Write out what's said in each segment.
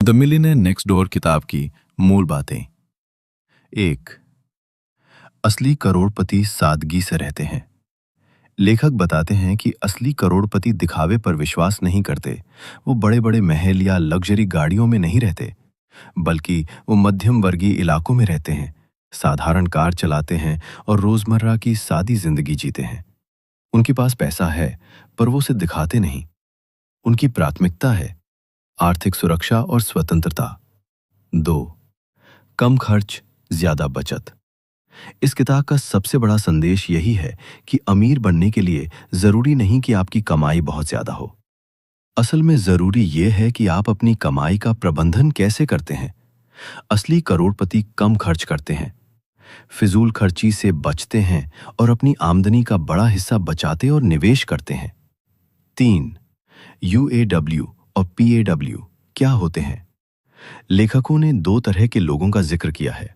The millionaire next door किताब की मूल बातें। 1. असली करोड़पति सादगी से रहते हैं। लेखक बताते हैं कि असली करोड़पति दिखावे पर विश्वास नहीं करते। वो बड़े बड़े महल या लग्जरी गाड़ियों में नहीं रहते, बल्कि वो मध्यम वर्गीय इलाकों में रहते हैं, साधारण कार चलाते हैं और रोजमर्रा की सादी जिंदगी जीते हैं। उनके पास पैसा है, पर वो उसे दिखाते नहीं। उनकी प्राथमिकता है आर्थिक सुरक्षा और स्वतंत्रता। 2. कम खर्च, ज्यादा बचत। इस किताब का सबसे बड़ा संदेश यही है कि अमीर बनने के लिए जरूरी नहीं कि आपकी कमाई बहुत ज्यादा हो। असल में जरूरी यह है कि आप अपनी कमाई का प्रबंधन कैसे करते हैं। असली करोड़पति कम खर्च करते हैं, फिजूल खर्ची से बचते हैं और अपनी आमदनी का बड़ा हिस्सा बचाते और निवेश करते हैं। 3. UAW और PAW क्या होते हैं? लेखकों ने 2 तरह के लोगों का जिक्र किया है।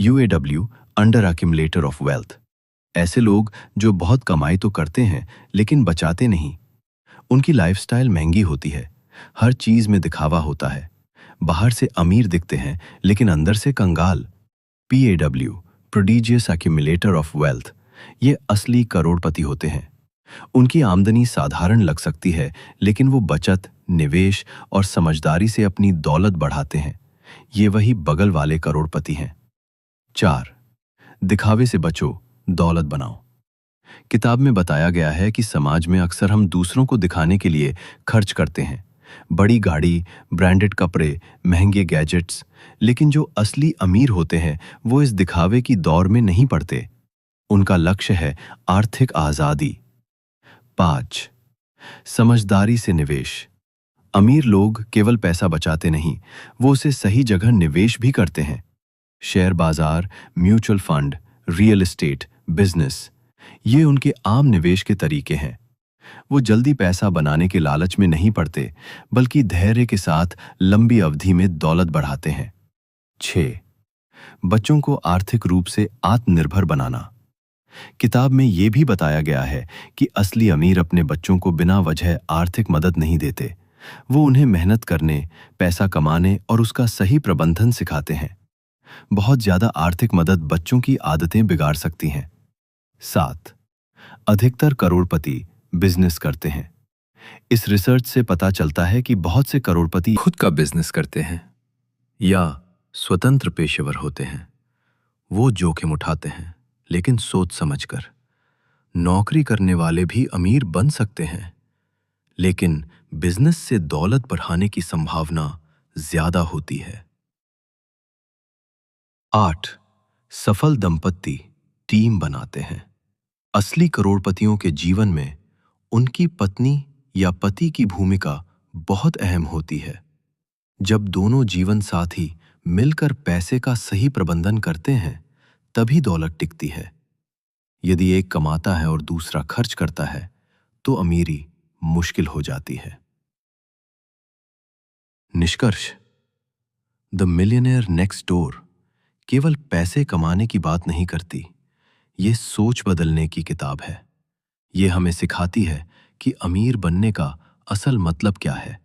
UAW under accumulator of wealth, ऐसे लोग जो बहुत कमाई तो करते हैं लेकिन बचाते नहीं। उनकी लाइफस्टाइल महंगी होती है, हर चीज में दिखावा होता है, बाहर से अमीर दिखते हैं लेकिन अंदर से कंगाल। PAW prodigious accumulator of wealth, ये असली करोड़पति होते हैं। उनकी आमदनी साधारण लग सकती है, लेकिन वो बचत, निवेश और समझदारी से अपनी दौलत बढ़ाते हैं। ये वही बगल वाले करोड़पति हैं। 4. दिखावे से बचो, दौलत बनाओ। किताब में बताया गया है कि समाज में अक्सर हम दूसरों को दिखाने के लिए खर्च करते हैं, बड़ी गाड़ी, ब्रांडेड कपड़े, महंगे गैजेट्स, लेकिन जो असली अमीर होते हैं वो इस दिखावे की दौड़ में नहीं पड़ते। उनका लक्ष्य है आर्थिक आजादी। 5. समझदारी से निवेश। अमीर लोग केवल पैसा बचाते नहीं, वो उसे सही जगह निवेश भी करते हैं। शेयर बाजार, mutual fund, real estate, business, ये उनके आम निवेश के तरीके हैं। वो जल्दी पैसा बनाने के लालच में नहीं पड़ते, बल्कि धैर्य के साथ लंबी अवधि में दौलत बढ़ाते हैं। 6. बच्चों को आर्थिक रूप से आत्मनिर्भर बनाना। किताब में यह भी बताया गया है कि असली अमीर अपने बच्चों को बिना वजह आर्थिक मदद नहीं देते। वो उन्हें मेहनत करने, पैसा कमाने और उसका सही प्रबंधन सिखाते हैं। बहुत ज्यादा आर्थिक मदद बच्चों की आदतें बिगाड़ सकती हैं। 7. अधिकतर करोड़पति बिजनेस करते हैं। इस रिसर्च से पता चलता है कि बहुत से करोड़पति खुद का बिजनेस करते हैं या स्वतंत्र पेशेवर होते हैं। वो जोखिम उठाते हैं, लेकिन सोच समझकर। नौकरी करने वाले भी अमीर बन सकते हैं, लेकिन बिजनेस से दौलत बढ़ाने की संभावना ज्यादा होती है। 8. सफल दंपति टीम बनाते हैं। असली करोड़पतियों के जीवन में उनकी पत्नी या पति की भूमिका बहुत अहम होती है। जब दोनों जीवन साथी मिलकर पैसे का सही प्रबंधन करते हैं, तभी दौलत टिकती है। यदि एक कमाता है और दूसरा खर्च करता है, तो अमीरी मुश्किल हो जाती है। निष्कर्ष: द मिलियनेयर नेक्स्ट डोर केवल पैसे कमाने की बात नहीं करती, ये सोच बदलने की किताब है। ये हमें सिखाती है कि अमीर बनने का असल मतलब क्या है